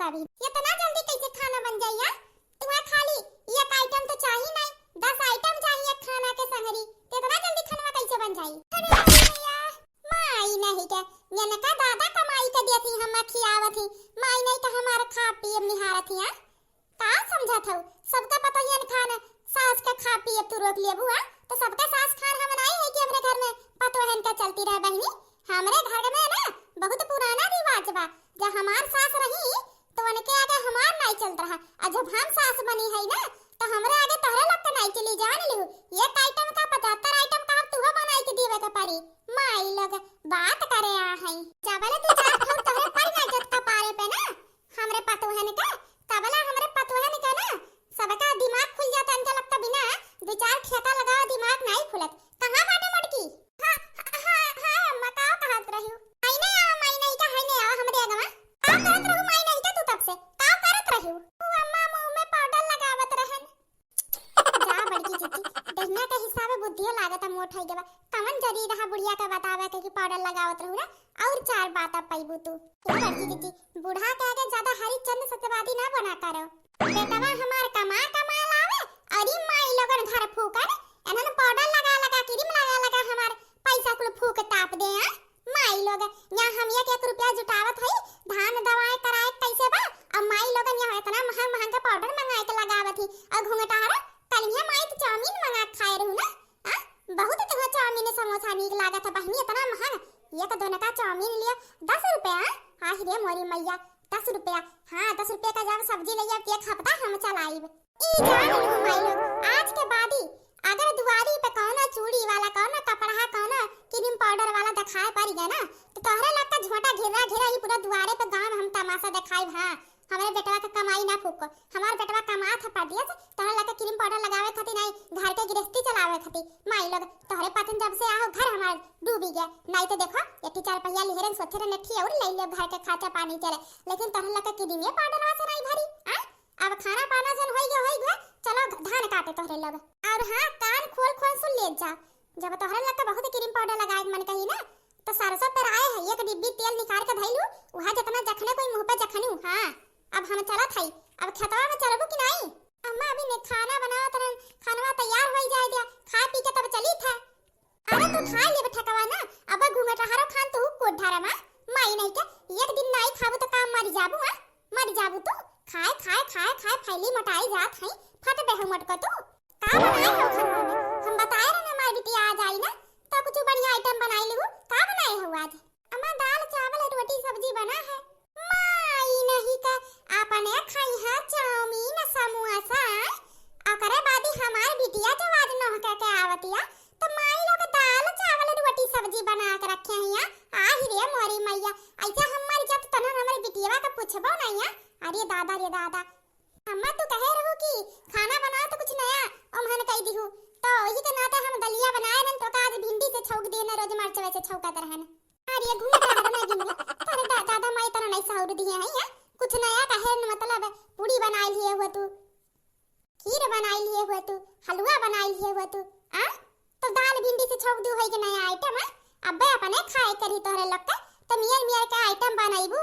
अभी। इतना जल्दी कैसे खाना बन जाइया? तुम्हारा खाली एक आइटम तो चाहिए नहीं, 10 आइटम चाहिए खाना के संगरी। इतना जल्दी खाना कैसे बन जाई? अरे भैया माई नहीं के मैंने का दादा कमाई के देती हम खियावत ही, माई नहीं तो हमारा खा पिए निहारत ही। का समझत हो? सबका पता ही न खाना सास का खा पिए तू रोक लिए बुआ, तो सबका सास खान हम नहीं है कि हमरे घर में पतोहन का चलती रह बहनी। हमरे घर में ना बहुत पुराना रिवाज बा, जब हमार सास रही तो उनके आगे हमार नहीं चलत रहा, और जब हम सास बनी है ना तो हमरे आगे तोहरे लोग के नहीं चली जान लिहु। एक आइटम का 75 आइटम का तू बनाई के देवे के पड़ी। माई लोग बात करे आ है चावल तू चार खाऊ तोहरे पर ना जत का पारे पे ना हमरे पतोहन का तबला हमरे पतोहन का ना सबका दिमाग खुल जाता, अंजा लगता बिना दो चार खेता लगाओ दिमाग नहीं खुलत। कहां बाटे मटकी? हां हां अम्मा का कहत रही आई नहीं का है नहीं आ हमरे अगवा का करत रहू माई नहीं का तू तब से का करत रही तू? अम्मा मुंह में पाउडर लगावत रहन जा बड़की चिट्टी देखना के हिसाब बुद्धियो लागत मोट है गेबा। कमन जरी रहा बुढ़िया का बतावे के कि पाउडर लगावत रहू ना और चार बात पैबू तू। बड़की चिट्टी बूढ़ा के आगे ज्यादा हरिचंद सत्यवादी ना बना करो। बेटवा हमार कमा लावे और ई माई लोगन घर फूकन एनन पाउडर लगा क्रीम लगा हमार पैसा कुल फूक ताप दे। माई लोग यहां हम 1 रुपया जुटावत हई धान दवाई कराए कैसे बा, अब माई लोगन यहां इतना महंगा का पाउडर मंगाए के लगावत ही और घुंघटारा कलिया माई तो चाउमीन मंगा खाए रहू ना। बहुत तुम्हें चाउमीन समोसा नीक लागत है बहनी, इतना महंगा एक दोनों का चाउमीन लिया 10 रुपया। हां रे मोरी मैया 10 रुपया। हां 10 रुपया का जब सब्जी लिया एक हफ्ता हम चलाईब। ई जान लो माई लोग आज के बादी अगर दुआरी पे कौन चूड़ी वाला कौन कपड़ा कौन क्रीम पाउडर वाला दिखाए पड़ गया ना तो तोहरे लगता झोटा घेरा ही पूरा दुआरे पे गांव हम तमाशा दिखाई। हां हमारे बेटवा का कमाई ना फूको, हमार बेटवा कमा था पड़ दिया तोहरे लगता क्रीम पाउडर लगावे खातिर नहीं घर के गृहस्थी चलावे खातिर। माई लोग तोहरे पतन जब से आओ घर हमार डूबी गया नहीं तो देखो एठी 4 पहिया लिहरन सोथरे नठी और ले ले घर के खाचा पानी चले, लेकिन तोहरे लगता क्रीम पाउडर वासे नहीं भरी। अब खाना पाना जन होई गया चलो धान काटे तोहरे लोग। और हां कान खोल सुन ले जा, जब तोहरे लगता बहुत क्रीम पाउडर लगाए मन कही ना तो सरसों पर आए है एक डिब्बी तेल निकाल के धइलू वहां जितना जखने कोई मुंह पे जखनू। हां अब हम चलत हई, अब खेतवा में चलबू कि नहीं? अम्मा अभी ने खाना बनावत रहन, खानवा तैयार होई जाए दिया खा पी के तब चली था। अरे तू खा ले ठकवा ना अब घुंघटारो खान तू कोट धारा माई नहीं के एक दिन नहीं खाबू तो काम मर जाबू। मर जाबू तू खाए फैली मोटाई जात है फट बेहू मटको तू का बनाए हो खाना में? हम बताए रहे हमारी बिटिया आ जाई ना तो कुछ बढ़िया आइटम बनाई लेबू। का बनाए हो आज? अम्मा दाल चावल रोटी सब्जी बना है। माई नहीं का आपने खाई है चाउमीन समोसा ओकरे बादी हमार बिटिया जो आज न हो के आवतिया तो माई लोग दाल चावल रोटी सब्जी बना के रखे हैं। आही रे मोरी मैया ऐसा हमारी जब तना हमारी बिटिया का पूछबो नहीं। अरे दादा अम्मा तू कहे रहू कि खाना बनाओ तो कुछ नया ओमहन कह दिहू तो वही के नाते हम दलिया बनाए न तो आज भिंडी से छौक दिए न रोज मरच वैसे छौकत रहन। अरे घूमता नहीं गिन अरे दादा माई तना नहीं साउर दिए है कुछ नया कहे न मतलब पूरी बनाई लिए हुआ तू, खीर बनाई लिए हुआ तू, हलवा बनाई लिए हुआ तू तो दाल भिंडी से छौक दू है के नया आइटम अबे अपने खाए करी तोरे लोग के तो मियर का आइटम बनाईबू।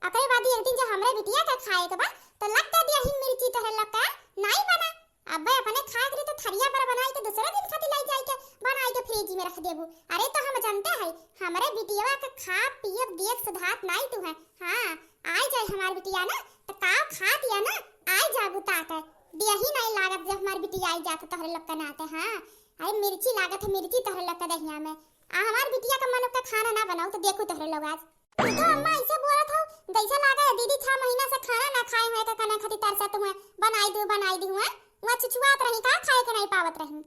अकरे बादी एक दिन जो हमरे बिटिया का खाए के बा तो लगता दिया ही मिर्ची तोहरे लोग का नहीं बना। अबे अपने खाए करे तो थरिया पर बनाई के दूसरे दिन खाती लाई जाई के बनाई के फ्रिज में रख देबू। अरे तो हम जानते हैं हमरे बिटिया का खा पिए देख सुधात नहीं तू है। हां आई जाए हमार बिटिया ना तो का खा दिया ना आई जाबू ताके दिया ही नहीं लागत जब हमार बिटिया आई जात तोहरे लोग का नाते। हां अरे मिर्ची लागत है मिर्ची तोहरे लोग का दहिया में हमार बिटिया का मन का खाना ना बनाओ तो देखो तोहरे लोग आज तो अम्मा ऐसे बोलत हो कैसा लागा है दीदी 6 महीना से खाना ना खाए हुए का खाना खाती तरसा तुम्हें बनाई दी हुआ वहां छुछुआत रही का खाए के नहीं पावत रही।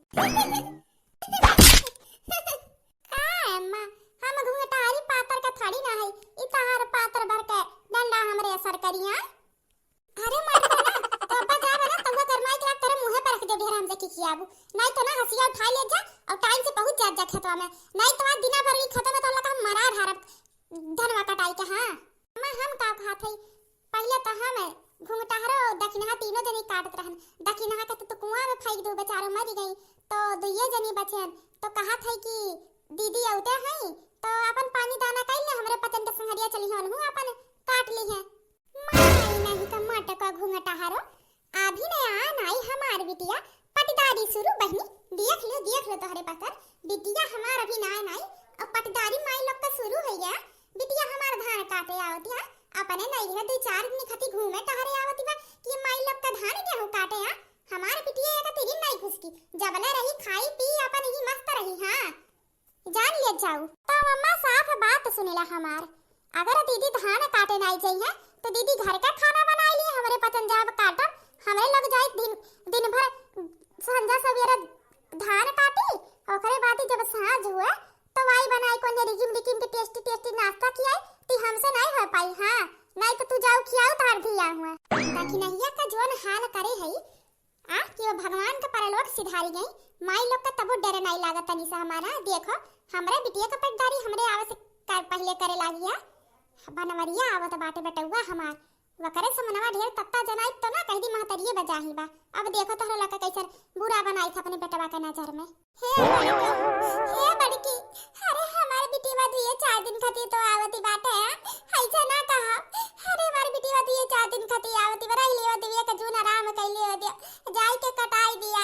का अम्मा हम घुंघटारी पातर का थाड़ी ना है ई तहार पातर भर के डंडा हमरे असर करिया। अरे मत ना तो अब्बा जाबे ना तो करमाई के तेरे मुंह पे रख दे ढेर हमसे की खियाबू नहीं तो ना हसिया उठा ले जा और टाइम से पहुंच जा खेतवा में नहीं तो आज दिना भर ई खत्म तो लगा मरा धारब धनवा कटाई के। हां अम्मा हम का खात है पहले तो हम घुंघटारो दखिनहा तीनों जनी काटत रहन दखिनहा के तो कुआं में फेंक दो बेचारो मर गई तो दुइये जनी बचन तो कहा था कि दीदी औते हैं तो अपन पानी दाना कइले हमरे पतन के संगरिया चली हन हूं अपन काट ली है। तहारो अभी ने आन आई हमार बिटिया पटदारी शुरू बहनी देख लो तोहरे पतर बिटिया हमार अभी ना आई और पटदारी माई लोग का शुरू हो गया बिटिया हमार धान काटे आवत है अपने नहीं है 2-4 दिन खती घूमे टहरे आवत बा कि माई लोग का धान गेहूं काटे है हमार बिटिया का तेरी नहीं घुसकी जबले रही खाई पी अपन ही मस्त रही हां जान ले जाऊ तो मम्मा साफ बात सुनेला हमार अगर दीदी धान काटे नहीं चाहिए तो दीदी घर का खाना बनाई लिए हमरे पतन जाब काटम हमरे लग जाए दिन भर संजा सवेरा धान काटी ओकरे बाद जब साँझ हुए तो वाई बनाई कोन रिगिम के टेस्टी नाश्ता किया ती हमसे नहीं हो पाई हां नहीं तो तू जाओ खियाओ तार दिया हुआ ताकि नहिया का जोन हाल करे है आ कि वो भगवान का परलोक सिधारी गई माई लोग का तबो डर नहीं लागत तनी से हमारा देखो हमरे बिटिया का पटदारी हमरे आवे से पहले करे लागिया बनवरिया आवत बाटे बेटुआ हमार वकरे से मनवा ढेर तत्ता जनाई तो ना कह दी महतरिये बजाही बा अब देखो तोहरा लका कैसन बुरा बनाई था अपने बेटवा के नजर में हे बड़की अरे हमारे बिटिया दुए 4 दिन खती तो आवती बाटे ऐसा ना कहा अरे हमारे बिटिया दुए 4 दिन खती आवती बराई लेवा दिया के जून आराम कैले हो दिया जाई के कटाई दिया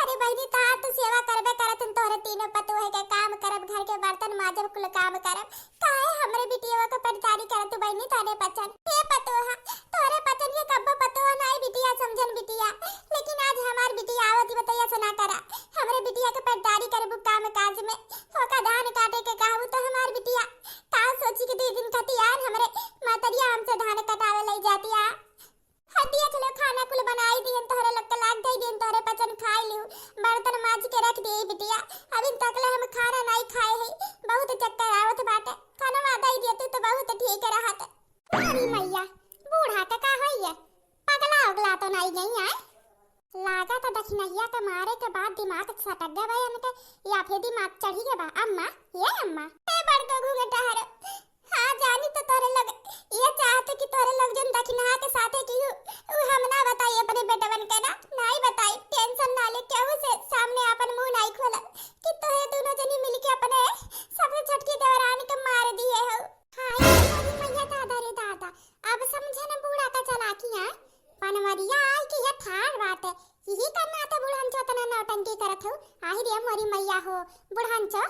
अरे बहनी ता तू सेवा करबे करत तोहरे तीनों पतो है के काम करब घर के बर्तन माजब कुल काम करब काहे हमरे बिटिया को पटदारी करत बहनी तारे पचन हे पतो है तोरे पतन के कब्बो पतो नहीं बिटिया समझन बिटिया लेकिन आज हमार बिटिया आवती बताया सुना करा हमरे बिटिया के पटदारी करबू काम काज में होका धान काटे के कहू तो हमार बिटिया का सोची के 2 दिन खती यार हमरे मातरिया हमसे धान कटावे ले जाती आ हदिया खले खाना कुल बनाई दियन तोहरे लग लाग गई दिन तोहरे पचन खाई लियो बर्तन माज के रख दे बिटिया अभी तकले हम खाना नहीं खाए है बहुत चक्कर आवत बाटे खाना वादा ही दिया तो बहुत ठीक रहत अरे मैया बूढ़ा का होइए पगला अगला तो नहीं गई है लागा तो दखनहिया के मारे के बाद दिमाग सटक गया भाई हमके या फिर दिमाग चढ़ी गया बा अम्मा ए बड़को घूंघटा हर हां जानी तो तोरे लग ये चाहते कि तोरे लोग जन दखनहा के साथे की उ हम ना बताई अपने बेटवन के ना नहीं बताई टेंशन ना ले केहू से सामने अपन मुंह नहीं खोला कि तोरे दोनों जनी मिलके अपने सबसे छटकी देवरानी के मार दिए हो हाय मेरी मैया दादा रे दादा अब समझे ना बूढ़ा का चालाकी है पनवरिया आई कि ये ठाड़ बात है यही करना तो बुढ़ांचो तना नौटंकी करत हो आही रे मोरी मैया हो बुढ़ांचो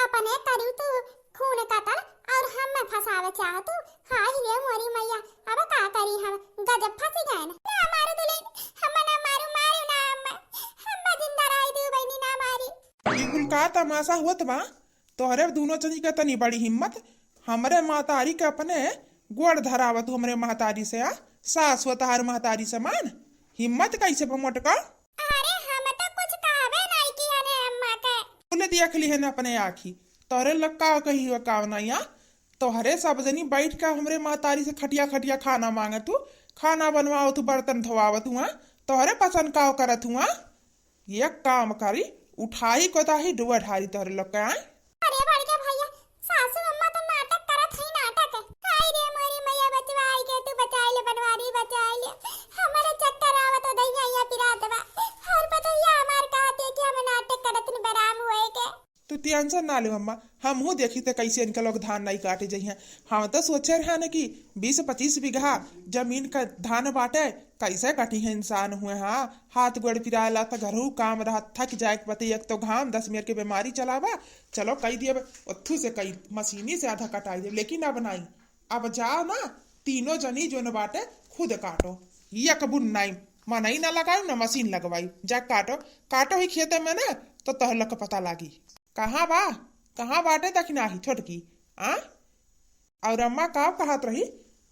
अपने करू तू खून कतल और हम में फसावे चाह तू हाय रे मोरी मैया अब का करी हम गजब फंस गए ना मारो दुल्हन हम ना मारू ना हम जिंदा रही दू बहनी ना मारी ई कुल का तमाशा हुआ बा तोहरे दोनों चनी का तनी बड़ी हिम्मत हमरे महतारी के अपने गोड़ धरावत हमरे महतारी से आ सास वतार महतारी समान हिम्मत कैसे पमटका अरे हम तो कुछ कहबे नहीं किया ने अम्मा के बोले देख ली है ना अपने आखी तोहरे लक्का कही हो का नैया तोहरे सब जनी बैठ के हमरे महतारी से खटिया खाना मांगे तू खाना बनवाओ तू बर्तन धोवावत हुआ तोहरे पसंद का करत हुआ ये काम करी उठाई को ताही डुआ ढारी तोहरे लक्का आए अरे बड़के भैया सासू अम्मा तो नाटक करत है नाटक हाय रे मोरी मैया बचवाई के तू बचाई ले बनवारी बचाई ले हमारे चक्कर आवत दैया या पिरात बा और पतैया हमार कहते कि हम नाटक करत न बराम हुए के तू टेंशन ना ले अम्मा हम हूँ देखी ते कैसे इनके लोग धान नहीं काटे जइहे हम तो सोचे रहे ना कि 20-25 बीघा जमीन का धान बाटे कैसे कटी है इंसान हुए हाँ हाथ गोड़ पिराला तो घरू काम रहा थक जाए पति एक तो घाम 10 मिनट के बीमारी चलावा चलो कही दिए उथू से कई मशीनी से आधा कटाई दे लेकिन अब नहीं अब जाओ ना तीनों जनी जो न बाटे खुद काटो ये कबून नहीं मनई ना लगाई ना मशीन लगवाई जा काटो ही खेते में ना तो तहलक पता लागी कहाँ बाटे दखिनाही छोटकी आ और अम्मा का कहत रही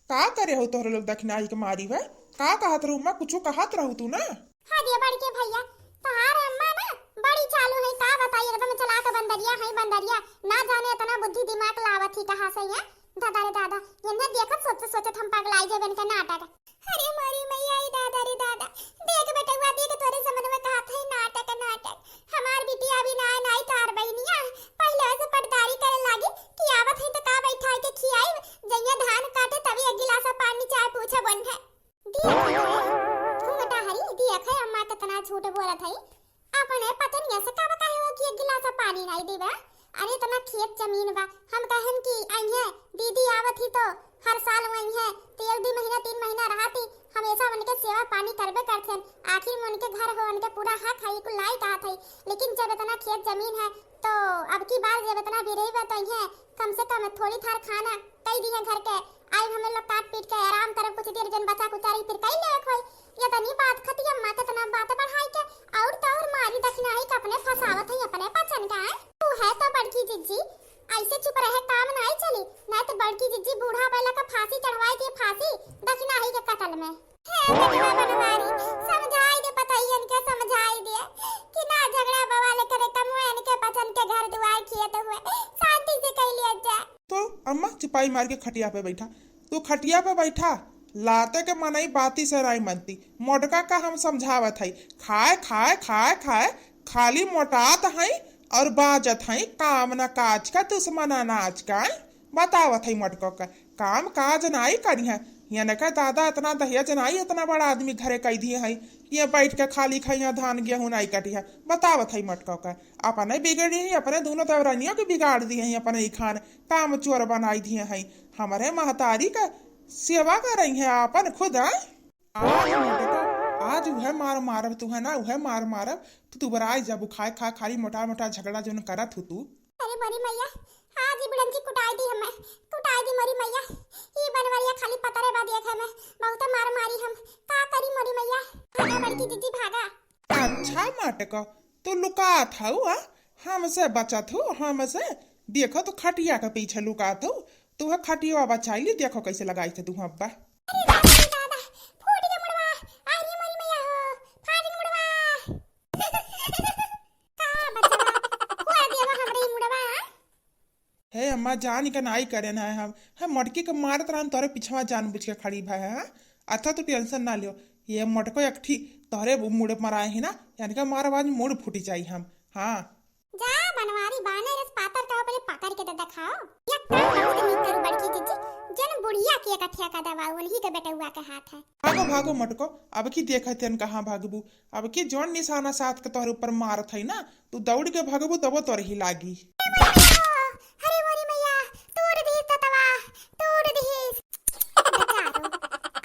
का करे हो तोहरे लोग दखिनाही के मारी है का कहत रहू मैं कुछ कहत रहू तू ना हां दे बड़के भैया तहार अम्मा ना बड़ी चालू है का बताई एकदम चला के बंदरिया ना जाने इतना बुद्धि दिमाग लावत ही कहां से है दादा रे दादा ये देखत सोचत हम पगलाई जेबन के नाटक अरे मोरी मैया ई दादा रे दादा देख बेटवा देख तोरे समझ में कहत है नाटक हमार बिटिया भी ना तार बहनिया पहले से पटदारी करे लागी कि आवत है तो का बैठा के खियाई जइया धान काटे तभी एक गिलास पानी चाय पूछे बन है देख हरी देख है अम्मा कितना झूठ बोलत है अपने पता नहीं ऐसे का बताए हो कि एक गिलास पानी नहीं देबा अरे इतना खेत जमीन बा हम कहन कि आई है दीदी आवत ही तो हर साल वही है तो 1-2 महीना 3 महीना रहती हमेशा उनके सेवा पानी जमीन है तो अब की बार जब इतना भी रही तो है कम से कम थोड़ी थार खाना कई दी है घर के आई हमें लोग काट पीट के आराम करे कुछ देर जन बचा कुचारी फिर कई ले खोई ये तनी बात खती अम्मा के तना बात बढ़ाई के और तो और मारी दक्षिणा ही अपने फसावत है अपने पचन का तू है तो बड़की जिज्जी ऐसे चुप रहे काम नहीं चली नहीं तो बड़की जिज्जी बूढ़ा बैला का फांसी चढ़वाई थी फांसी दक्षिणा ही के कत्ल में है बड़वा बनवारी समझाई दे पताई इनके समझाई दे कि ना झगड़ा बवाल करे कमुए इनके पचन के घर दुआर किए तो हुए शांति से कह लिया जाए तो अम्मा चिपाई मार के खटिया पे बैठा तू खटिया पे बैठा लाते के मनई बाती से नहीं मनती मोटका का हम समझावत है खाए खाए खाए खाए खाली मोटात है और बाजत है काम न काज का दुश्मन अनाज का बतावत है मोटको का काम काज नहीं करी है यानी का दादा इतना दहेज नहीं इतना बड़ा आदमी घरे कह दिए है ये बैठ के खाली खाइया धान गेहूं नहीं कटी है बतावत है मटको का अपने बिगड़ी है अपने दोनों देवरानियों के बिगाड़ दिए हैं अपने खान काम चोर बनाई दिए हैं हमारे महतारी का सेवा कर रही है अपन खुद आज वह मार मारब तू है ना वह मार मारब तू बराई जब खाए खा खाली मोटा मोटा झगड़ा जो करत तू अरे मरी मैया हाँ जी बुढ़न जी कुटाई दी हमें कुटाई दी मरी मैया ये बनवरिया खाली पतरे बा देख हमें बहुत मार मारी हम का करी मरी मैया भागा बड़की दीदी भागा अच्छा मटको तो लुकात हूँ हमसे बचत हूँ हमसे देखो तो खटिया के पीछे लुकात हूँ तू खटिया बचाई ली देखो कैसे लगाई थे तू हब्बा अरे दादा फूट के मुड़वा अरे मरी मैया हो फाड़ मुड़वा का बचवा हुआ देवा हमरे मुड़वा हे अम्मा जान के नाई करे ना हम मटकी के मारत रहन तोरे पिछवा जान बुझ के खड़ी भाई है अच्छा तो टेंशन ना लियो ये मटको एकठी तोरे मुड़ मराए है ना यानी का मार आवाज मुड़ फूटी जाई हम हाँ जा बनवारी बाने रस पातर का पहले पकड़ के तो दिखाओ या काम बहुत नहीं करू बड़की दीदी जन बुढ़िया के इकट्ठा का दवा उन्हीं के बेटा हुआ के हाथ है भागो भागो मटको अब की देखत तेन कहां भागबू अब की जोन निशाना साथ के तोरे ऊपर मारत है ना तू दौड़ के भागबू तब तोरे ही लागी अरे मोरी मैया तोड़ दी तवा तोड़ दी बेचारो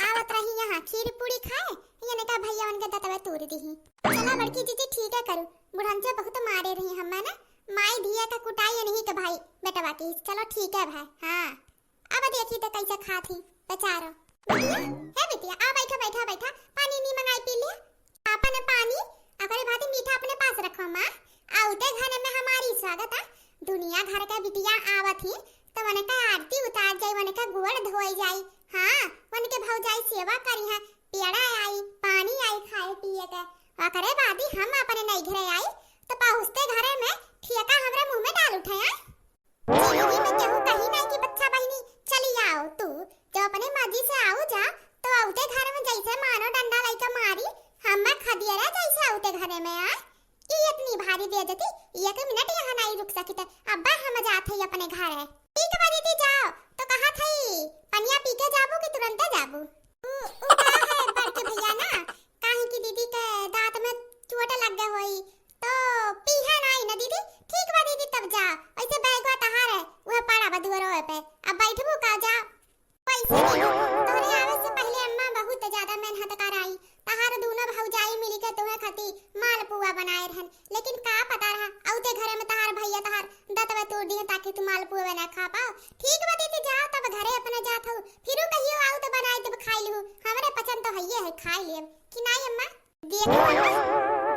आवत रही यहां खीर पूरी खाए ये ने का भैया उनके तवा तोड़ दी चला बड़की दीदी ठीक है करू बुढ़ांचा बहुत मारे रही हम ना माई धिया का कुटाई नहीं तो भाई बेटा बाकी चलो ठीक है भाई हां अब देखी तो कैसे खाती बेचारो बिटिया है बिटिया आ बैठा बैठा बैठा पानी नहीं मंगाई पी ले आपन पानी अगर भाती मीठा अपने पास रखो मां आउते घर में हमारी स्वागत है दुनिया घर का बिटिया आवत ही तो मन का आरती उतार जाई मन का गोड़ धोई जाई हां मन के भौजाई सेवा करी है पेड़ा आई पानी आई खाए पिए के करे बादी हम अपने नहीं घरे आई तो पहुंचते घरे में ठेका हमरा मुंह में डाल उठाया जिंदगी में केहू कहीं नहीं कि बच्चा बहनी चली आओ तू जब अपने मर्जी से आओ जा तो आउते घर में जैसे मानो डंडा लेके मारी हम खदियरा जैसे आउते घरे में आ ये इतनी भारी बेइज्जती एक मिनट यहाँ नहीं रुक सकी थे अब्बा हम जाते ही अपने घर है ठीक बड़ी थी जाओ तो कहा थी पनिया पी के जाबू कि तुरंत जाबू उड़ा है बड़के भैया ना काहे की दीदी के दांत में चोट लग गई होई तो पीहा नहीं ना दीदी ठीक बा दीदी तब जा ऐसे बैगवा तहार है वह पड़ा बदुरो पे अब बैठबू का जा पैसे दे तोरे आवे से पहले अम्मा बहुत ज्यादा मेहनत कराई तहार दोनों भौजाई मिली के तोहे खाती मालपुआ बनाए रहन लेकिन का पता रहा औते घरे में तहार भैया तहार दतवा तोड़ दिए ताकि तू मालपुआ बना खा पाओ ठीक बा दीदी जा तब घरे अपने जात हूं फिर कहियो आउ तो बनाई तब खाई लहू हमरे पसंद तो हइए है खाई लेब कि नहीं अम्मा देखो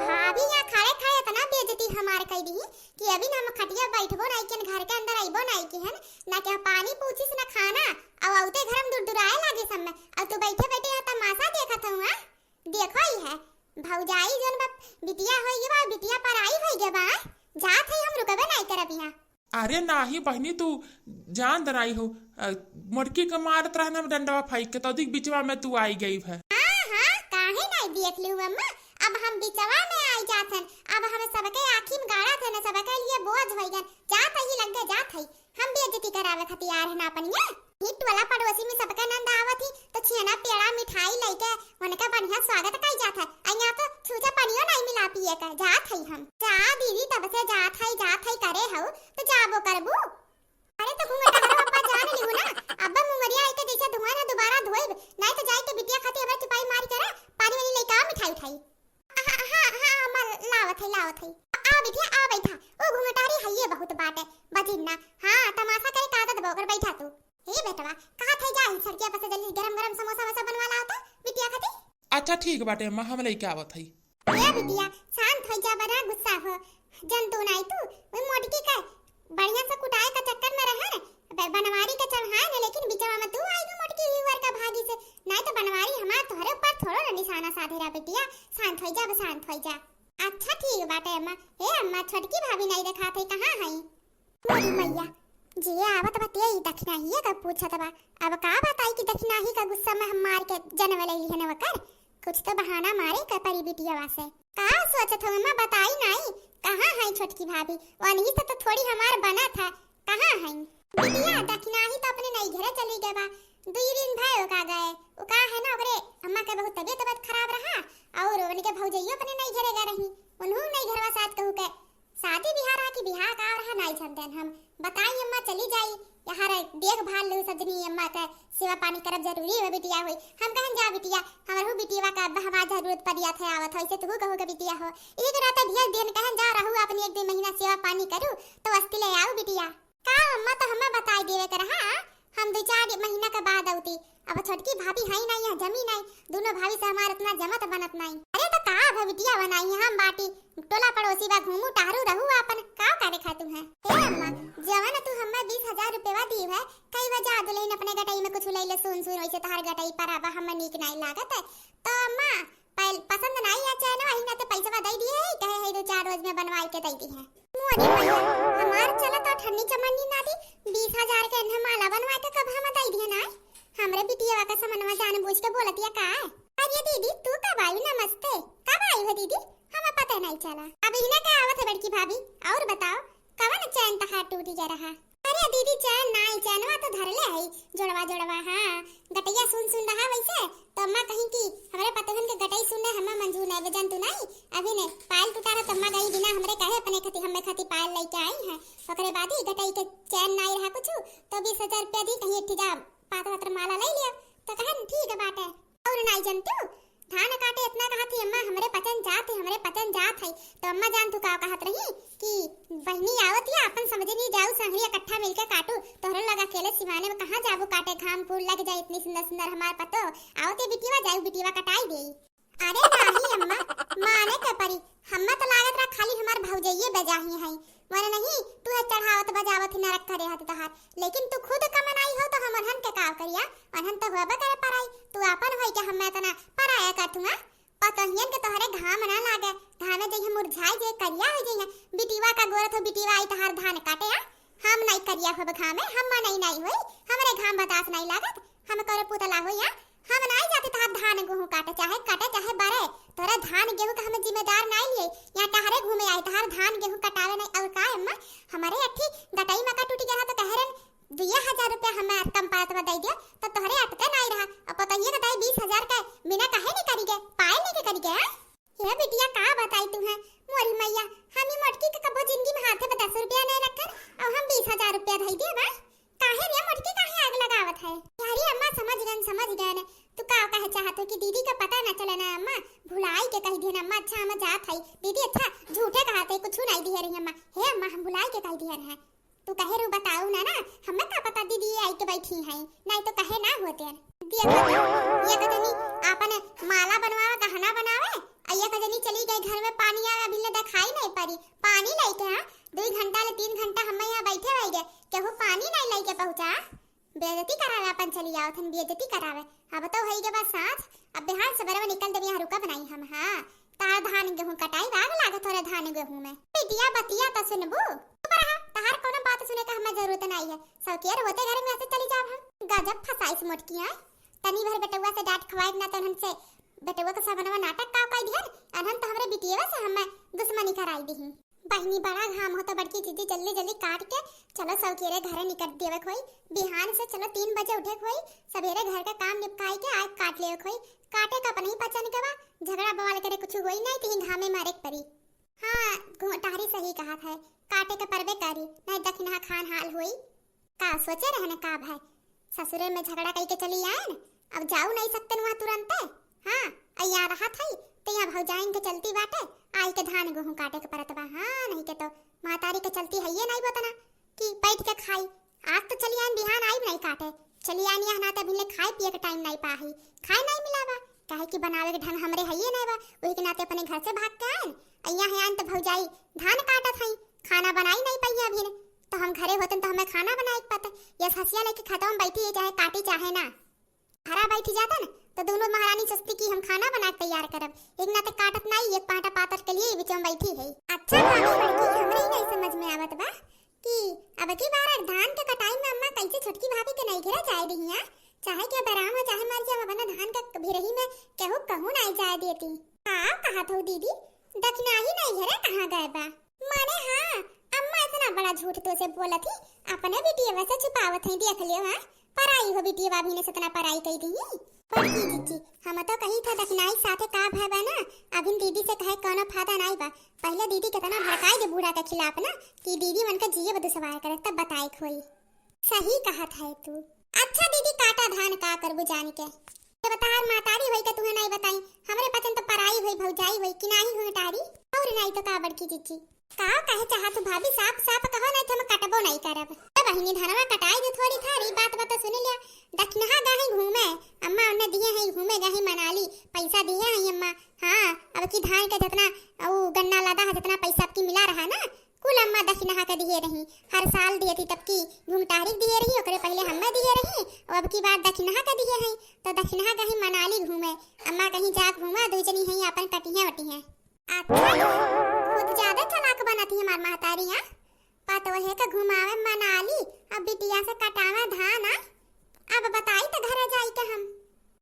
भाभी यहां खाए खाए इतना बेइज्जती हमार कई दी कि अभी हम खटिया बैठबो नहीं के घर के अंदर आइबो नहीं के हन ना के पानी पूछिस ना खाना अब औते घर में दुरदुराए लागे सब में अब तू बैठे बैठे यहाँ तमाशा देखत हूं हां देखो ही है भौजाई जन बिटिया होई बा बिटिया पर आई होई गे बा जात है हम रुकबे नहीं करब यहां अरे नाही बहनी तू जान दराई हो मुर्की के मारत रहना डंडवा फाइक के तो दिख बिचवा में तू आई गई है हां काहे नहीं देख लू अम्मा अब हम बिचवा में आई जाथन अब हम सबके आखी में गाड़ा थे ना सबके लिए बोझ होई गन जात ही लग गए जात है हम बेइज्जती करावे खातिर आ रहे ना अपनिया हिट वाला पड़ोसी में सबके नंद आवत ही तो छेना पेड़ा मिठाई लेके उनका बढ़िया स्वागत कई जात है अइया तो छूछा पानियो नहीं मिला पिए का जात है हम जा दीदी तब से जात है करे हो तो जाबो करबू अरे तो घूंघटा हरा पप्पा जान लिहु ना अब्बा मुंगरिया आई के जैसे धुआं ना दोबारा धोइब नहीं तो जाई के बिटिया खाती हमार चिपाई मार करा पानी वाली लेके आ मिठाई उठाई हां हां लावत है आओ बिटिया आओ बैठा। ओ घुंघटारी हइये बहुत बाटे बजिन्ना। हां तमाशा करे का आदत बोकर बैठा तू। हे बेटवा कहां थे जा सड़किया पर से जल्दी गरम गरम समोसा वसा बनवा लाओ तो बिटिया खाती। अच्छा ठीक बाटे अम्मा हम लेके आवत हई। ए बिटिया शांत हो जा बना गुस्सा हो जंतु नहीं तू ओई मोटकी का बढ़िया से कुटाए का चक्कर में रहे बनवारी का चढ़ाए ने लेकिन बिचवा में तू आई मोटकी हीवर का भागी से नहीं तो बनवारी हमार तोहरे ऊपर थोड़ा ना निशाना साधेरा बिटिया। शांत हो जा बस शांत हो जा। अच्छा ठीक बाटे अम्मा। हे अम्मा छोटकी भाभी नहीं देखा थे कहां हई मोरी मैया जी आवत बतिया ई दक्षिणाही का पूछत बा। अब का बताई कि दक्षिणाही का गुस्सा में हम मार के जनम ले ली है नवकर कुछ तो बहाना मारे का परी बिटिया वासे का सोचत हो अम्मा बताई नहीं कहां है छोटकी भाभी वनी से तो थोड़ी हमार बना था कहां है बिटिया दक्षिणाही तो अपने नहीं घरे चली गए बा 2 दिन भाई का गए ओ का है ना ओकरे अम्मा के बहुत तबीयत खराब रहा और उनके भौजइयो अपने नहीं घरे गए रही उन्हों नहीं घरवा साथ कहू के शादी बिहार रहा कि बिहार का रहा नहीं जानते हम बताई अम्मा चली जाई यार देखभाल लो सजनी अम्मा का सेवा पानी करब जरूरी है बिटिया होई हम कहन जा बिटिया हमर बिटिया का हमार जरूरत पड़िया थे आवत होइसे तू कहू के बिटिया हो एक रात ढेर दिन कहन जा रहू अपनी 1 महीना सेवा पानी करू तो अस्ति ले आऊ बिटिया का अम्मा तो हमें बताई देवे कर हां हम 2-4 महीना के बाद आउती। अब छोटकी भाभी है नहीं है जमी नहीं दोनों भाभी से हमार इतना जमत बनत नहीं। अरे तो का है बिटिया बनाई हम बाटी टोला पड़ोसी बा घूमू टारू रहू अपन का करे खातू है। हे अम्मा जवान तू हमें 20,000 रुपया दी है कई वजह दुलेन अपने गटई में कुछ लइले सुन सुन वैसे तहार गटई पर अब हमें नीक नहीं लागत है तो अम्मा पसंद नहीं आ चाहे ना इना तो पैसा दे दिए है कहे है 2-4 रोज में बनवाई के दे दी है मोरी भैया हमार चला तो ठन्नी चमन्नी ना दी 20,000 के इन्हें माला बनवा के कब हम दे दिए ना हमरे बिटिया का सामानवा जान बुझ के बोलतिया का अरे दीदी तू कब आई नमस्ते कब आई हो दीदी हमें पता नहीं चला। अब इन्हें क्या आवत है बड़की भाभी और बताओ कवन चैन तहार टूटी जा रहा। अरे दीदी चैन नहीं चैनवा तो धर ले है जोड़वा हां गटैया सुन रहा वैसे तो अम्मा कहीं की हमरे पतहन के गटई सुनने हमें मंजूर नहीं वजन तू नहीं अभी ने पायल टूटा तो अम्मा गई बिना हमरे कहे अपने खती हमें खती पायल लेके आई है ओकरे बाद ही गटई के चैन नहीं रहा कुछ तो 20,000 रुपया दी कहीं एक जा पात्र माला ले लिया तो कहन ठीक है बात है और नहीं जानतू धान काटे इतना कहा थी अम्मा हमरे पचन जात है तो अम्मा जान तू का कहत रही कि बहनी आवत या अपन समझे नहीं जाऊ संगरी इकट्ठा मिलकर काटू तोहरे लगा अकेले सिवाने में कहां जाबू काटे घाम फूल लग जाए इतनी सुंदर हमार पतो आवते बिटिया जाऊ बिटिया कटाई दे। अरे नहीं अम्मा माने के परी हम्मा तो लागत रहा खाली हमार भौजइये बजाही है माने नहीं तू है चढ़ावत बजावत न रख करे हाथ तहार लेकिन तू खुद कमनाई हो तो हम अनहन के काव करिया अनहन तो होबे करे पराई तू अपन होई के हम्मे तना पराया काटूंगा पतहियन के तोहरे घाम ना लागे घामे जई मुरझाई जे करिया हो जई बिटिवा का गोरत हो बिटिवा आई तहार धान काटे हम नहीं करिया हो घामे हम नहीं होई हमरे घाम बतास नहीं लागत हम करे पुतला होया हम नहीं जाते तहार धान गेहूं काटे चाहे बारे तोरा धान गेहूं का हमें जिम्मेदार नहीं लिए यहाँ टहरे घूमे आई तहार धान गेहूं कटावे नहीं और का अम्मा हमारे अठी गटई में का टूटी गया तो कहरन 2,000 रुपया हमें कम पात दे दिया तो तोहरे अटके नहीं रहा अब पतइये बताई 20,000 का बिना कहे नहीं करी गए पाए नहीं करी गए ये बिटिया का बताई तू है मोरी मैया हम मोटकी के कबो जिंदगी में हाथे में 10 रुपया नहीं रखन और हम 20,000 रुपया दे दिए बा काहे रे मोटकी काहे आग लगावत है यारी अम्मा समझ गए तू का कहे चाहत हो कि दीदी का पता न चले ना अम्मा भुलाई के कह दिए अम्मा अच्छा हम जात है दीदी अच्छा झूठे कहते कुछ नहीं दिए रही अम्मा हे अम्मा हम भुलाई के कह दिए है तू कहे रू बताऊ ना हमें का पता दीदी आई के बैठी है नहीं तो कहे ना होते ये कदनी आपने माला बनवावा गहना बनावे अय्या कदनी चली गई घर में पानी आवे अभी ले दिखाई नहीं पड़ी पानी लेके हां 2 घंटा ले 3 घंटा हम यहां बैठे रह गए केहू पानी नहीं लेके पहुंचा बेइज्जती करावे अपन चली आओ थन बेइज्जती करावे अब तो हई के बाद साथ अब बिहार सवेरे में निकल देवी रुका बनाई हम हां तार धान गेहूं कटाई आग लागत तोरे धान गेहूं में बिटिया बतिया त सुनबू तहार कोनो बात सुने का हमें जरूरत नहीं है सौकेर होते घर में ऐसे चली जाब हम गजब फसाइस मोटकिया तनी भर बेटवा से डांट खवाई ना तहन से बेटवा के सामने नाटक का कई दिहन अनहन तो हमरे बिटिया से हमें दुश्मनी कराई दी बहनी बड़ा घाम हो तो बड़की दीदी जल्दी काट के चलो सौकेरे घरे निकल देवे खोई बिहान से चलो 3 बजे उठे खोई सवेरे घर का काम निपटाई के आग काट ले खोई काटे का नहीं पचन के बा झगड़ा बवाल करे कुछ होई नहीं कहीं घामे मारे परी हां घुमटारी सही कहा है काटे के परबे करी नहीं दखिना खान हाल होई का सोचे रहने का भाई ससुरे में झगड़ा कई के चली आए अब जाऊ नहीं सकते वहां तुरंत हां अय्या रहा था तो यहाँ भौजाइन के चलती बाटे आई के धान गेहूं काटे के परत बा। हाँ नहीं के तो महतारी के चलती है ये नहीं बतना कि बैठ के खाई। आज तो चली आन बिहान आई नहीं काटे, चली आन यहाँ ना तभी खाए पिए के टाइम नहीं पाही, खाए नहीं मिला बा काहे कि बनावे के ढंग हमरे है ये नहीं बा। वही के नाते अपने घर से भाग के आए अइया है आन तो भौजाई धान काटत हई, खाना बनाई नहीं पाई अभी ने। तो हम घरे होतन तो हमें खाना बनाए के पता ये हसिया लेके खतम बैठी चाहे काटी चाहे ना हरा बैठी जाता ना तो दोनों महारानी सस्ती की हम खाना बना के तैयार करब। एक ना तो काटत नहीं एक पाटा पातर के लिए बीच में बैठी है। अच्छा भाभी लड़की हमरे ही नहीं समझ में आवत बा कि अब की बार धान के कटाई में अम्मा कैसे छोटकी भाभी के नहीं घेरा जाए रही चाहे के बराम हो चाहे मर जाए अपना धान का भिरही में कहू कहू नहीं जाए देती। हां कहा था दीदी दक्षिणा ही नहीं घेरे कहां गए बा माने। हां अम्मा इतना बड़ा झूठ तो से बोलत ही अपने बेटी वैसे छुपावत है देख लियो। हां पराई हो बेटी भाभी ने सतना पराई कही दी पर की दीदी हम तो कही था दक्षिणाई साथे का भाई बा ना अभी दीदी से कहे कोनो फायदा नहीं बा। पहले दीदी कितना भड़काई दे बूढ़ा के खिलाफ ना कि दीदी मन का जिए बदु सवार करे तब बताए खोई। सही कहा था तू। अच्छा दीदी काटा धान का करबू जान के बतार मातारी होई के तुम्हें नहीं बताई हमरे पतन तो पराई होई भौजाई होई कि नहीं होई तारी और नहीं तो का बड़की दीदी का कहे चाहा तो भाभी साफ साफ कहो नहीं तो हम कटबो नहीं करब। बहिनी धनवा कटाई दे थोड़ी थारी बात बता सुन लिया। दक्षिणा गही घूमे अम्मा उन्हें दिए हैं घूमे गही मनाली पैसा दिए हैं अम्मा। हां अब की धान के जितना ओ गन्ना लदा है जितना पैसा आपकी मिला रहा ना कुल अम्मा दक्षिणा के दिए रही हर साल दिए थी तब की घूमटारी दिए रही ओकरे पहले हम्मे दिए रही और अब की बात दक्षिणा के दिए हैं तो दक्षिणा गही मनाली घूमे अम्मा कहीं जा घूमा दो जनी है अपन कटियां वटी हैं। अच्छा खुद ज्यादा चालाक बनाती है हमार महतारी। हां पतो है के घुमावे मनाली अब बिटिया से कटावा धान अब बताई तो घर जाई के हम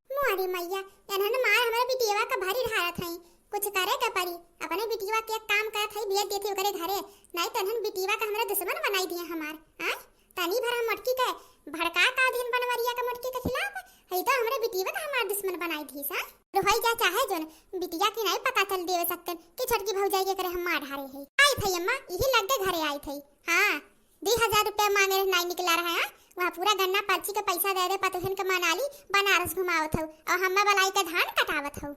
मोरी मैया एनहन मार हमारे बिटिया का भारी ढारत है कुछ करे के पड़ी अपने बिटिया के काम करत है बिया देती ओकरे घरे नहीं तो एनहन बिटिया का हमरा दुश्मन बनाई दिया हमार। हां तनी भरा मटकी के भड़का का दिन बनवरिया के मटकी के खिलाफ है तो हमरे बिटिया का हमार दुश्मन बनाई दी सा रोहई जा चाहे जोन बिटिया की नहीं पता चल देवे सकते कि छोटकी भौजाई के करे हम मार ढारे है। आई थई अम्मा यही लग दे घरे आई थई। हां 2000 रुपया मांगे नहीं निकला रहा है वहां पूरा गन्ना पर्ची का पैसा दे दे पतोहन के मनाली बनारस घुमावत हो और हम्मा बलाई के धान कटावत हो।